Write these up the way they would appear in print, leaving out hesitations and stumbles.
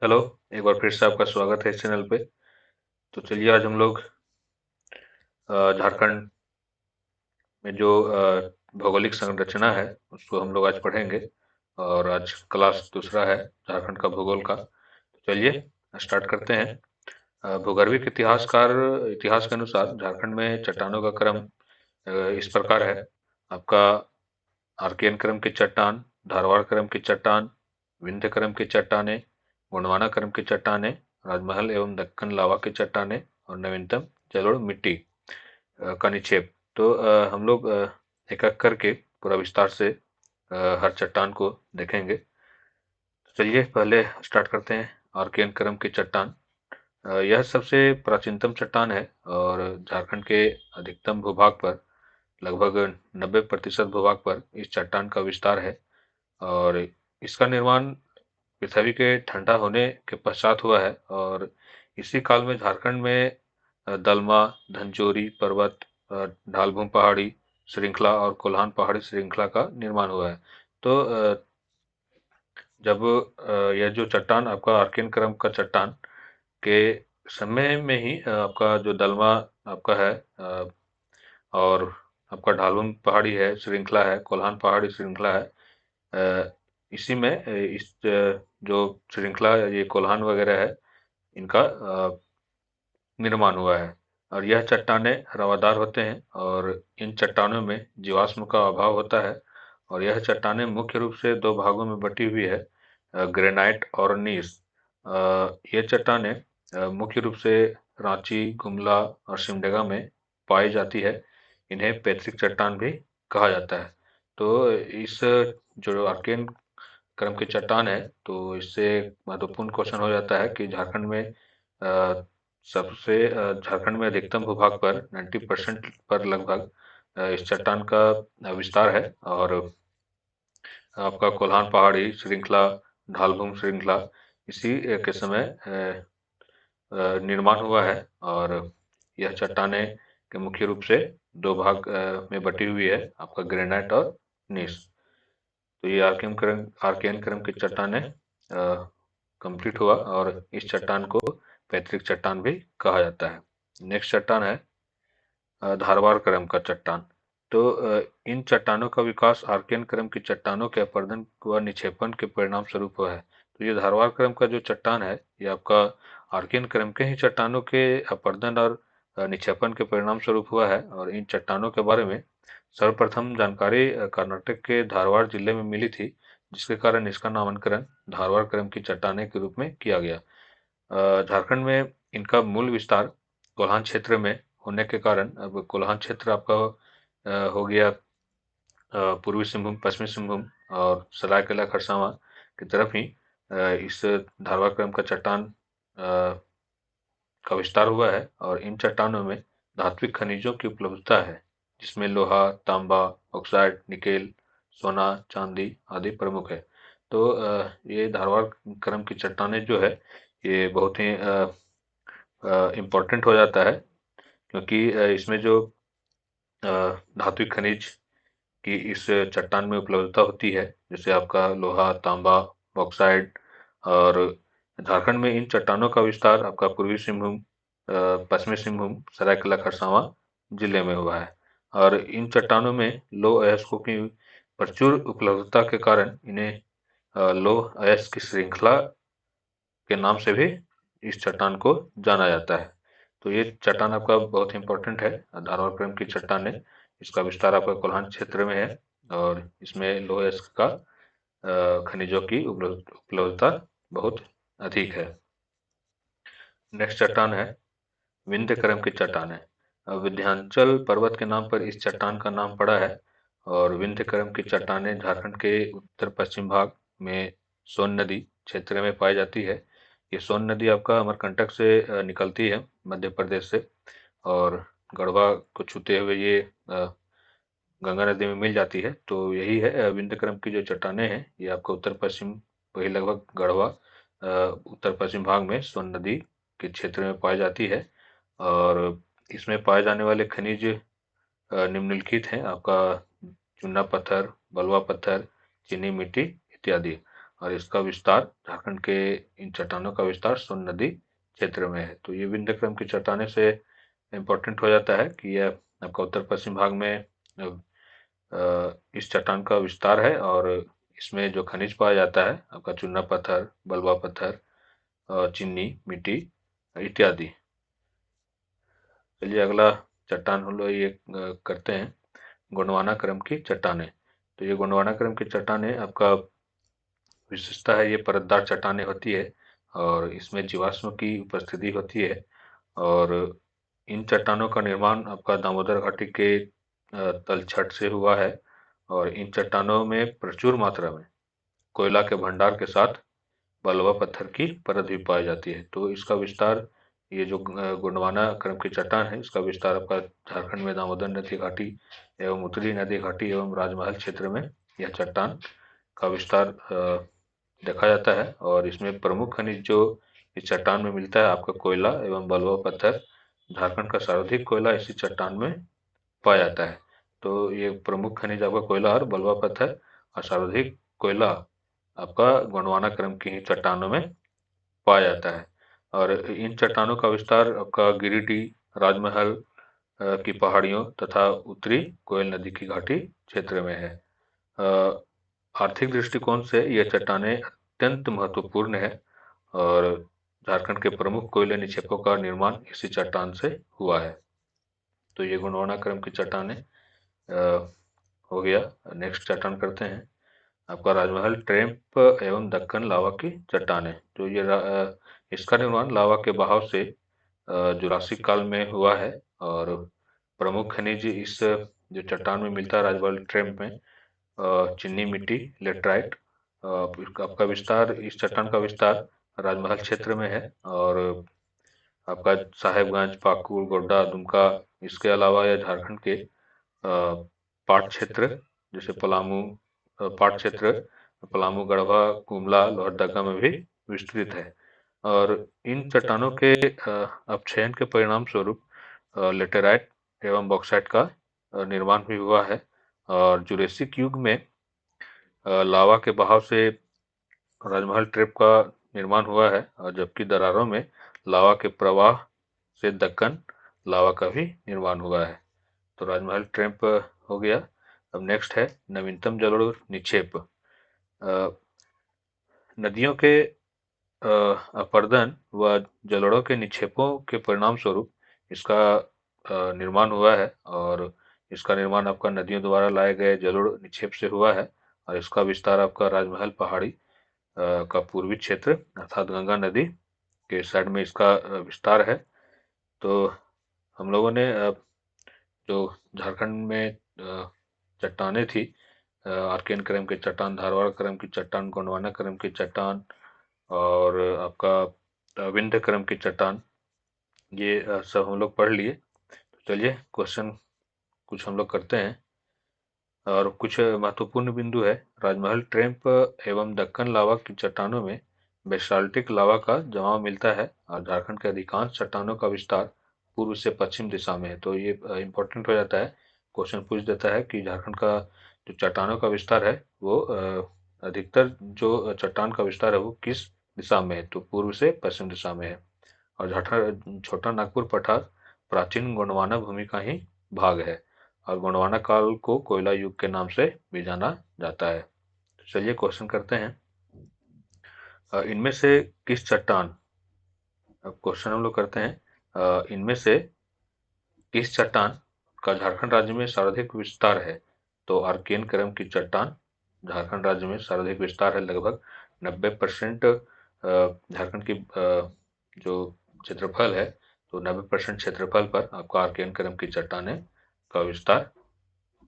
Hello. एक बार फिर से आपका स्वागत है इस चैनल पे। तो चलिए आज हम लोग झारखंड में जो भौगोलिक संरचना है उसको हम लोग आज पढ़ेंगे। और आज क्लास दूसरा है झारखंड का भूगोल का। तो चलिए स्टार्ट करते हैं। भूगर्भिक इतिहास के अनुसार झारखंड में चट्टानों का क्रम इस प्रकार है। आपका आर्कियन क्रम की चट्टान, धारवाड़ क्रम की चट्टान, विंध्य क्रम की चट्टानें, गोंडवाना क्रम की चट्टानें, राजमहल एवं दक्कन लावा की चट्टानें और नवीनतम जलोढ़ मिट्टी का निक्षेप। तो हम लोग एक एक करके पूरा विस्तार से हर चट्टान को देखेंगे। तो चलिए पहले स्टार्ट करते हैं। आर्कियन क्रम की चट्टान, यह सबसे प्राचीनतम चट्टान है और झारखंड के अधिकतम भूभाग पर, लगभग 90% भूभाग पर इस चट्टान का विस्तार है। और इसका निर्माण पृथ्वी के ठंडा होने के पश्चात हुआ है और इसी काल में झारखंड में दलमा, धनचोरी पर्वत, ढालभूम पहाड़ी श्रृंखला और कोल्हान पहाड़ी श्रृंखला का निर्माण हुआ है। तो जब यह जो चट्टान आपका आर्कियन क्रम का चट्टान के समय में ही आपका जो दलमा आपका है, और आपका ढालभूम पहाड़ी है श्रृंखला है, कोल्हान पहाड़ी श्रृंखला है। इसी में जो श्रृंखला ये कोल्हान वगैरह है, इनका निर्माण हुआ है। और यह चट्टानें रवादार होते हैं और इन चट्टानों में जीवाश्म का अभाव होता है। और यह चट्टानें मुख्य रूप से दो भागों में बटी हुई है, ग्रेनाइट और नीस। ये चट्टानें मुख्य रूप से रांची, गुमला और सिमडेगा में पाई जाती है। इन्हें पैतृक चट्टान भी कहा जाता है। तो इस जो आर्कियन क्रम की चट्टान है, तो इससे महत्वपूर्ण क्वेश्चन हो जाता है कि झारखंड में झारखंड में अधिकतम भूभाग पर 90% पर लगभग इस चट्टान का विस्तार है। और आपका कोल्हान पहाड़ी श्रृंखला, ढालभूम श्रृंखला इसी के समय निर्माण हुआ है। और यह चट्टानें के मुख्य रूप से दो भाग में बटी हुई है, आपका ग्रेनाइट और नीस। तो ये आर्कियन क्रम की चट्टानें कंप्लीट हुआ और इस चट्टान को पैतृक चट्टान भी कहा जाता है। नेक्स्ट चट्टान है धारवाड़ क्रम का चट्टान। तो इन चट्टानों का विकास आर्कियन क्रम की चट्टानों के अपरदन व निक्षेपण के परिणाम स्वरूप हुआ है। तो ये धारवाड़ क्रम का जो चट्टान है, ये आपका आर्कियन क्रम के ही चट्टानों के अपरदन और निक्षेपण के परिणाम स्वरूप हुआ है। और इन चट्टानों के बारे में सर्वप्रथम जानकारी कर्नाटक के धारवाड़ जिले में मिली थी, जिसके कारण इसका नामकरण धारवाड़ क्रम की चट्टाने के रूप में किया गया। झारखंड में इनका मूल विस्तार कोल्हान क्षेत्र में होने के कारण अब कोल्हान क्षेत्र आपका हो गया पूर्वी सिंहभूम, पश्चिमी सिंहभूम और सरायकेला खरसावां की तरफ ही इस धारवाड़ क्रम का चट्टान का विस्तार हुआ है। और इन चट्टानों में धात्विक खनिजों की उपलब्धता है, जिसमें लोहा, तांबा, ऑक्साइड, निकेल, सोना, चांदी आदि प्रमुख है। तो ये धारवाड़ क्रम की चट्टानें जो है, ये बहुत ही इम्पोर्टेंट हो जाता है, क्योंकि इसमें जो धात्विक खनिज की इस चट्टान में उपलब्धता होती है, जैसे आपका लोहा, तांबा, बॉक्साइड। और झारखंड में इन चट्टानों का विस्तार आपका पूर्वी सिंहभूम, पश्चिमी सिंहभूम, सरायकेला खरसावां जिले में हुआ है। और इन चट्टानों में लौह अयस्कों की प्रचुर उपलब्धता के कारण इन्हें लौह अयस्क की श्रृंखला के नाम से भी इस चट्टान को जाना जाता है। तो ये चट्टान आपका बहुत इंपॉर्टेंट है, धारवाड़ क्रम की चट्टान है। इसका विस्तार आपका कोल्हान क्षेत्र में है और इसमें लौह अयस्क का खनिजों की उपलब्धता बहुत अधिक है। नेक्स्ट चट्टान है विंध्य क्रम की चट्टान है। विंध्याचल पर्वत के नाम पर इस चट्टान का नाम पड़ा है। और विंध्य क्रम की चट्टानें झारखंड के उत्तर पश्चिम भाग में सोन नदी क्षेत्र में पाई जाती है। ये सोन नदी आपका अमरकंटक से निकलती है, मध्य प्रदेश से, और गढ़वा को छूते हुए ये गंगा नदी में मिल जाती है। तो यही है विंध्य क्रम की जो चट्टानें हैं, ये आपका उत्तर पश्चिम, वही लगभग गढ़वा उत्तर पश्चिम भाग में सोन नदी के क्षेत्र में पाई जाती है। और इसमें पाए जाने वाले खनिज निम्नलिखित हैं आपका: चूना पत्थर, बलुआ पत्थर, चीनी मिट्टी इत्यादि। और इसका विस्तार झारखंड के इन चट्टानों का विस्तार सोन नदी क्षेत्र में है। तो ये विंध्यक्रम की चट्टानें से इम्पोर्टेंट हो जाता है कि यह आपका उत्तर पश्चिम भाग में इस चट्टान का विस्तार है और इसमें जो खनिज पाया जाता है आपका चूना पत्थर, बलुआ पत्थर, चीनी मिट्टी इत्यादि। चलिए अगला चट्टान हम लोग ये करते हैं गोंडवाना क्रम की चट्टानें। तो ये गोंडवाना क्रम की चट्टानें आपका विशेषता है, ये परतदार चट्टानें होती है और इसमें जीवाश्म की उपस्थिति होती है। और इन चट्टानों का निर्माण आपका दामोदर घाटी के तलछट से हुआ है और इन चट्टानों में प्रचुर मात्रा में कोयला के भंडार के साथ बलुआ पत्थर की परत भी पाई जाती है। तो इसका विस्तार, ये जो गोंडवाना क्रम की चट्टान है, इसका विस्तार आपका झारखंड में दामोदर नदी घाटी एवं उत्तरी नदी घाटी एवं राजमहल क्षेत्र में यह चट्टान का विस्तार देखा जाता है। और इसमें प्रमुख खनिज जो इस चट्टान में मिलता है आपका कोयला एवं बलुआ पत्थर। झारखंड का सर्वाधिक कोयला इसी चट्टान में पाया जाता है। तो ये प्रमुख खनिज आपका कोयला और बलुआ पत्थर, और सर्वाधिक कोयला आपका गोंडवाना क्रम की ही चट्टानों में पाया जाता है। और इन चट्टानों का विस्तार आपका गिरिडीह, राजमहल की पहाड़ियों तथा उत्तरी कोयल नदी की घाटी क्षेत्र में है। आर्थिक दृष्टिकोण से ये चट्टानें अत्यंत महत्वपूर्ण है और झारखंड के प्रमुख कोयले निक्षेपों का निर्माण इसी चट्टान से हुआ है। तो ये गोंडवाना क्रम की चट्टानें हो गया। नेक्स्ट चट्टान करते हैं आपका राजमहल ट्रैप एवं दक्कन लावा की चट्टानें। तो ये इसका निर्माण लावा के बहाव से जुरासिक काल में हुआ है और प्रमुख खनिज इस जो चट्टान में मिलता है राजमहल ट्रैप में चीनी मिट्टी, लेटराइट। आपका विस्तार, इस चट्टान का विस्तार राजमहल क्षेत्र में है और आपका साहेबगंज, पाकुड़, गोड्डा, दुमका, इसके अलावा यह झारखंड के पाट क्षेत्र जैसे पलामू, पाट क्षेत्र पलामू, गढ़वा, गुमला, लोहरदगा में भी विस्तृत है। और इन चट्टानों के अपक्षयन के परिणाम स्वरूप लेटेराइट एवं बॉक्साइट का निर्माण भी हुआ है। और जुरेसिक युग में लावा के बहाव से राजमहल ट्रैप का निर्माण हुआ है और जबकि दरारों में लावा के प्रवाह से दक्कन लावा का भी निर्माण हुआ है। तो राजमहल ट्रैप हो गया। अब नेक्स्ट है नवीनतम जलोढ़ निक्षेप। नदियों के अपर्दन व जलोढ़ों के निक्षेपों के परिणाम स्वरूप इसका निर्माण हुआ है और इसका निर्माण आपका नदियों द्वारा लाए गए जलोढ़ निक्षेप से हुआ है और इसका विस्तार आपका राजमहल पहाड़ी का पूर्वी क्षेत्र अर्थात गंगा नदी के साइड में इसका विस्तार है। तो हम लोगों ने जो झारखंड में चट्टानें थी, आर्कियन क्रम की चट्टान, धारवाड़ क्रम की चट्टान, गोंडवाना क्रम की चट्टान और आपका विंध्य क्रम की चट्टान, ये सब हम लोग पढ़ लिए। तो चलिए क्वेश्चन कुछ हम लोग करते हैं और कुछ महत्वपूर्ण बिंदु है। राजमहल ट्रैप एवं दक्कन लावा की चट्टानों में बेसाल्टिक लावा का जमाव मिलता है और झारखंड के अधिकांश चट्टानों का विस्तार पूर्व से पश्चिम दिशा में है। तो ये इम्पोर्टेंट हो जाता है, क्वेश्चन पूछ देता है कि झारखंड का जो चट्टानों का विस्तार है वो अधिकतर जो चट्टान का विस्तार है वो किस दिशा में है, तो पूर्व से पश्चिम दिशा में है। और छोटा नागपुर पठार प्राचीन गोंडवाना भूमि का ही भाग है और गोंडवाना काल को कोयला युग के नाम से भी जाना जाता है। तो चलिए क्वेश्चन करते हैं। इनमें से किस चट्टान, अब क्वेश्चन हम लोग करते हैं, इनमें से किस चट्टान का झारखंड राज्य में सर्वाधिक विस्तार है। तो आर्कियन क्रम की चट्टान झारखंड राज्य में सर्वाधिक विस्तार है, लगभग 90% झारखंड की जो क्षेत्रफल है, तो 90% क्षेत्रफल पर आपका आर्कियन क्रम की चट्टानें का विस्तार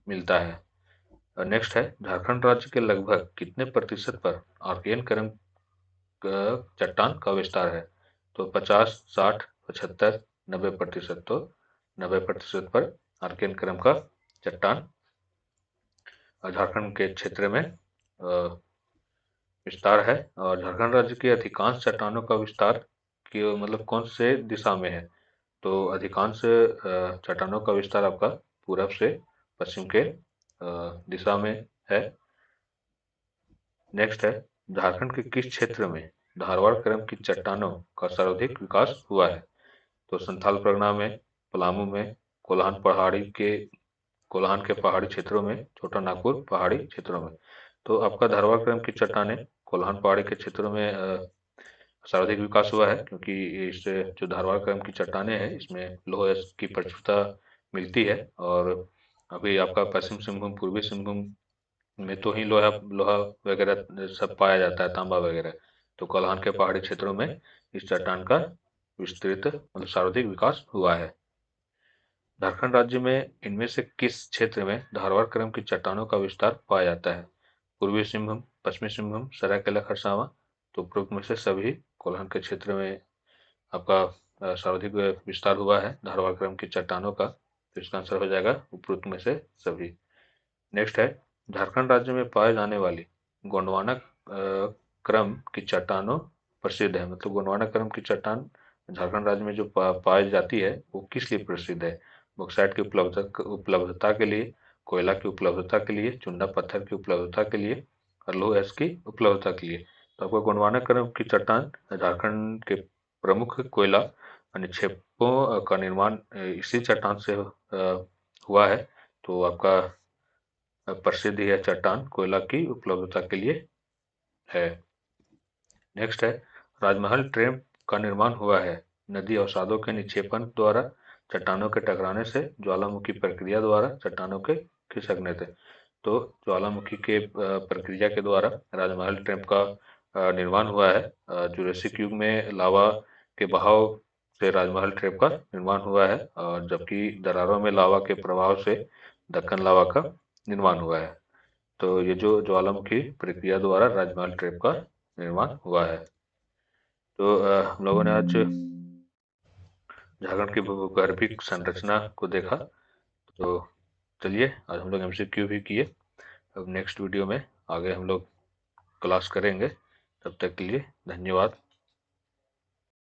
मिलता है। नेक्स्ट है झारखंड राज्य के लगभग कितने प्रतिशत पर आर्कियन क्रम चट्टान का विस्तार है। तो 50, 60, 75, 90%। तो 90% पर आर्कियन क्रम का चट्टान झारखंड के क्षेत्र में विस्तार है। और झारखंड राज्य के अधिकांश चट्टानों का विस्तार की मतलब कौन से दिशा में है, तो अधिकांश चट्टानों का विस्तार आपका पूरब से पश्चिम के दिशा में है। नेक्स्ट है झारखंड के किस क्षेत्र में धारवाड़ क्रम की चट्टानों का सर्वाधिक विकास हुआ है? तो संथाल परगना में, पलामू में, कोल्हान पहाड़ी के कोल्हान के पहाड़ी क्षेत्रों में, छोटा नागपुर पहाड़ी क्षेत्रों में। तो आपका धारवाड़ क्रम की चट्टानें कोल्हान पहाड़ी के क्षेत्रों में सर्वाधिक विकास हुआ है, क्योंकि इस जो धारवाड़ क्रम की चट्टानें हैं इसमें लौह अयस्क की प्रचुरता मिलती है। और अभी आपका पश्चिम सिंहभूम, पूर्वी सिंहभूम में तो ही लोहा लोहा वगैरह सब पाया जाता है, तांबा वगैरह। तो कोल्हान के पहाड़ी क्षेत्रों में इस चट्टान का विस्तृत मतलब सर्वाधिक विकास हुआ है। झारखंड राज्य में इनमें से किस क्षेत्र में धारवाड़ क्रम की चट्टानों का विस्तार पाया जाता है? पूर्वी सिंहभूम, पश्चिमी सिंहभूम, सरायकेला खरसावां। तो उपरोक्त में से सभी कोल्हान के क्षेत्र में आपका सर्वाधिक विस्तार हुआ है धारवाड़ क्रम की चट्टानों का। तो इसका आंसर हो जाएगा उपरोक्त में से सभी। नेक्स्ट है, झारखंड राज्य में पाए जाने वाली गोंडवाना क्रम की चट्टानों प्रसिद्ध है। मतलब गोंडवाना क्रम की चट्टान झारखंड राज्य में जो पाई जाती है वो किस लिए प्रसिद्ध है? बॉक्साइट की उपलब्धता के लिए, कोयला की उपलब्धता के लिए, चुना पत्थर की उपलब्धता के लिए, और लौह अयस्क की उपलब्धता के लिए। तो आपको गोंडवाना क्रम की चट्टान झारखंड के प्रमुख कोयला निक्षेपों का निर्माण इसी चट्टान से हुआ है। तो आपका प्रसिद्ध यह चट्टान कोयला की उपलब्धता के लिए है। नेक्स्ट है, राजमहल ट्रेप का निर्माण हुआ है नदी अवसादों के निक्षेपण द्वारा, चट्टानों के टकराने से, ज्वालामुखी प्रक्रिया द्वारा, चट्टानों के खिसकने से। तो ज्वालामुखी के प्रक्रिया के द्वारा राजमहल ट्रेप का निर्माण हुआ है। जुरासिक युग में लावा के बहाव से राजमहल ट्रेप का निर्माण हुआ है, और जबकि दरारों में लावा के प्रभाव से दक्कन लावा का निर्माण हुआ है। तो ये जो ज्वालामुखी प्रक्रिया द्वारा राजमहल ट्रेप का निर्माण हुआ है। तो हम लोगों ने आज झारखंड की भूगर्भिक संरचना को देखा। तो चलिए, आज हम लोग एमसीक्यू भी किए। अब नेक्स्ट वीडियो में आगे हम लोग क्लास करेंगे। तब तक के लिए धन्यवाद।